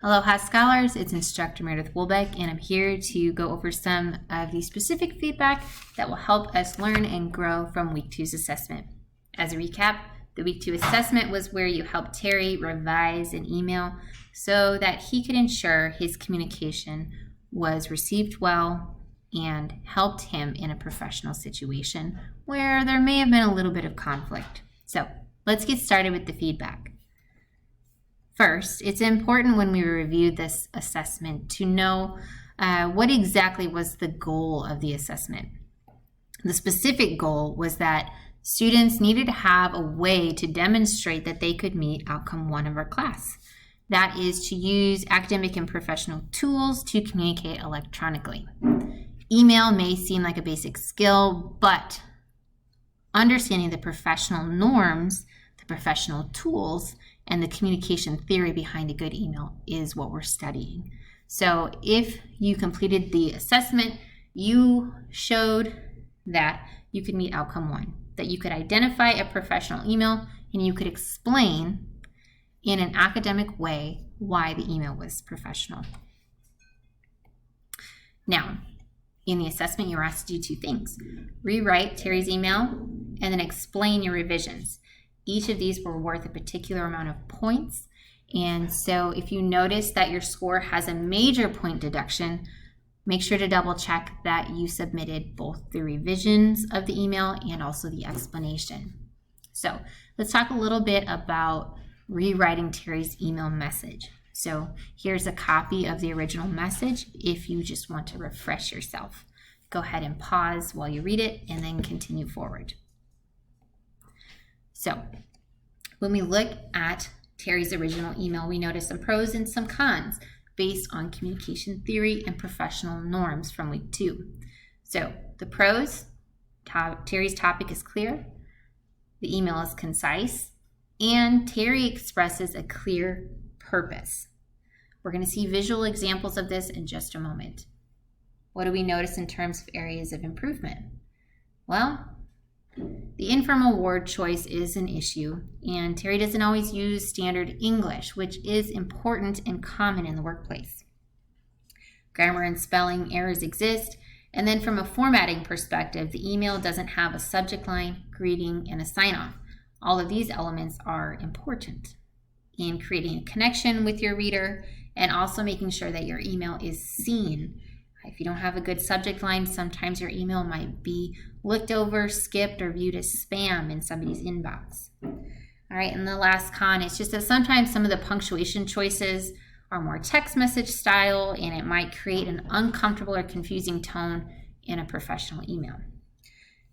Aloha Scholars, it's Instructor Meredith Woolbeck, and I'm here to go over some of the specific feedback that will help us learn and grow from Week 2's assessment. As a recap, the Week 2 assessment was where you helped Terry revise an email so that he could ensure his communication was received well and helped him in a professional situation where there may have been a little bit of conflict. So let's get started with the feedback. First, it's important when we review this assessment to know what exactly was the goal of the assessment. The specific goal was that students needed to have a way to demonstrate that they could meet outcome 1 of our class. That is to use academic and professional tools to communicate electronically. Email may seem like a basic skill, but understanding the professional norms, the professional tools, and the communication theory behind a good email is what we're studying. So if you completed the assessment, you showed that you could meet outcome 1, that you could identify a professional email and you could explain in an academic way why the email was professional. Now, in the assessment, you were asked to do 2 things. Rewrite Terry's email and then explain your revisions. Each of these were worth a particular amount of points. And so if you notice that your score has a major point deduction, make sure to double check that you submitted both the revisions of the email and also the explanation. So let's talk a little bit about rewriting Terry's email message. So here's a copy of the original message if you just want to refresh yourself. Go ahead and pause while you read it and then continue forward. So when we look at Terry's original email, we notice some pros and some cons based on communication theory and professional norms from Week 2. So the pros, Terry's topic is clear, the email is concise, and Terry expresses a clear purpose. We're going to see visual examples of this in just a moment. What do we notice in terms of areas of improvement? Well, the informal word choice is an issue, and Terry doesn't always use standard English, which is important and common in the workplace. Grammar and spelling errors exist, and then from a formatting perspective, the email doesn't have a subject line, greeting, and a sign-off. All of these elements are important in creating a connection with your reader and also making sure that your email is seen. If you don't have a good subject line, sometimes your email might be looked over, skipped, or viewed as spam in somebody's inbox. All right, and the last con is just that sometimes some of the punctuation choices are more text message style, and it might create an uncomfortable or confusing tone in a professional email.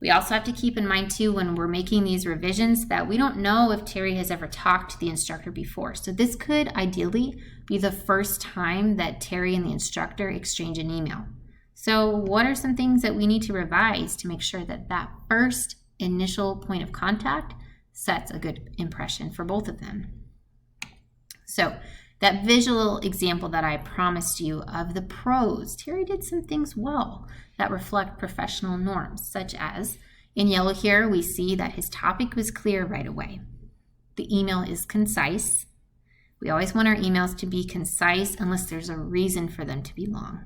We also have to keep in mind, too, when we're making these revisions that we don't know if Terry has ever talked to the instructor before. So this could ideally be the first time that Terry and the instructor exchange an email. So what are some things that we need to revise to make sure that that first initial point of contact sets a good impression for both of them? So that visual example that I promised you of the pros, Terry did some things well that reflect professional norms, such as in yellow here, we see that his topic was clear right away. The email is concise. We always want our emails to be concise unless there's a reason for them to be long.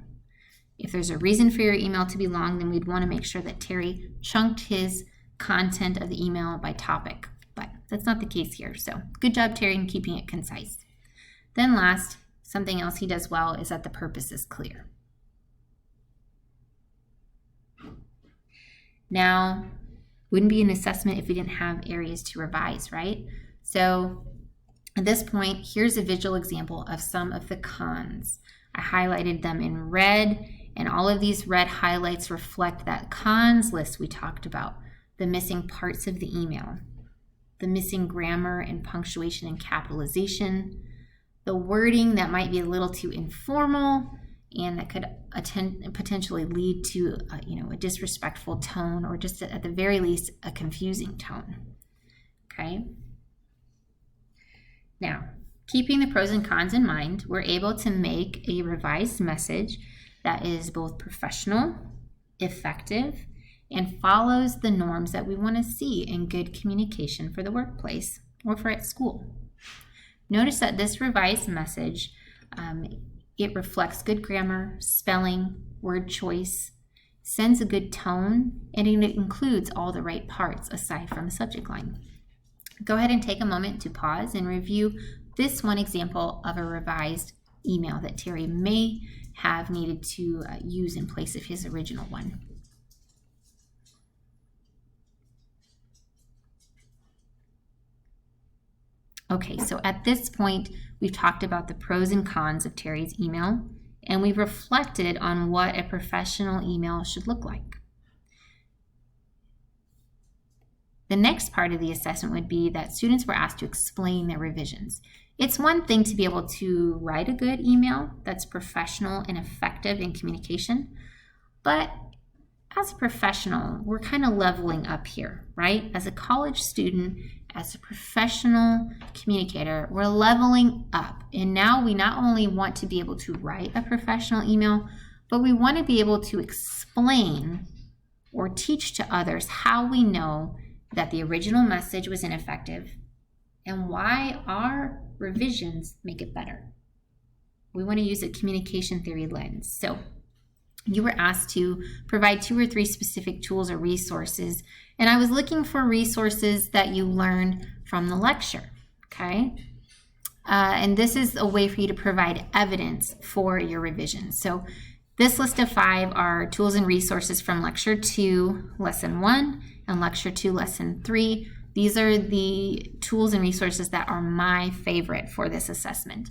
If there's a reason for your email to be long, then we'd want to make sure that Terry chunked his content of the email by topic, but that's not the case here. So good job, Terry, in keeping it concise. Then last, something else he does well is that the purpose is clear. Now, wouldn't be an assessment if we didn't have areas to revise, right? So at this point, here's a visual example of some of the cons. I highlighted them in red, and all of these red highlights reflect that cons list we talked about, the missing parts of the email, the missing grammar and punctuation and capitalization, the wording that might be a little too informal and that could potentially lead to a disrespectful tone, or just at the very least a confusing tone. Okay. Now, keeping the pros and cons in mind, we're able to make a revised message that is both professional, effective, and follows the norms that we want to see in good communication for the workplace or for at school. Notice that this revised message It reflects good grammar, spelling, word choice, sends a good tone, and it includes all the right parts aside from the subject line. Go ahead and take a moment to pause and review this one example of a revised email that Terry may have needed to use in place of his original one. Okay, so at this point, we've talked about the pros and cons of Terry's email, and we've reflected on what a professional email should look like. The next part of the assessment would be that students were asked to explain their revisions. It's one thing to be able to write a good email that's professional and effective in communication, but as a professional, we're kind of leveling up here, right? As a college student, as a professional communicator, we're leveling up. And now we not only want to be able to write a professional email, but we want to be able to explain or teach to others how we know that the original message was ineffective and why our revisions make it better. We want to use a communication theory lens. So you were asked to provide 2 or 3 specific tools or resources, and I was looking for resources that you learned from the lecture, okay? And this is a way for you to provide evidence for your revision. So this list of 5 are tools and resources from Lecture 2, Lesson 1, and Lecture 2, Lesson 3. These are the tools and resources that are my favorite for this assessment.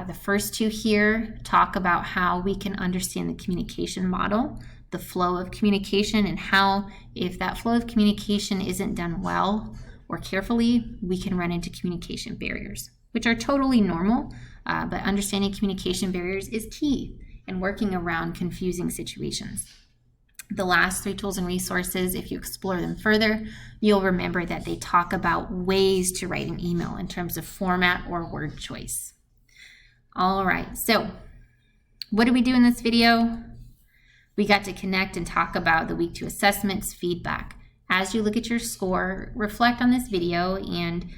The first 2 here talk about how we can understand the communication model, the flow of communication, and how if that flow of communication isn't done well or carefully, we can run into communication barriers, which are totally normal, but understanding communication barriers is key in working around confusing situations. The last 3 tools and resources, if you explore them further, you'll remember that they talk about ways to write an email in terms of format or word choice. All right, so what did we do in this video? We got to connect and talk about the week 2 assessments, feedback. As you look at your score, reflect on this video and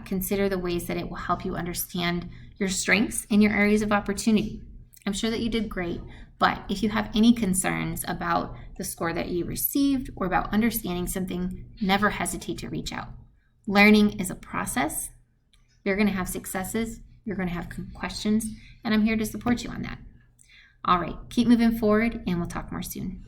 consider the ways that it will help you understand your strengths and your areas of opportunity. I'm sure that you did great, but if you have any concerns about the score that you received or about understanding something, never hesitate to reach out. Learning is a process. You're going to have successes. You're going to have questions, and I'm here to support you on that. All right, keep moving forward, and we'll talk more soon.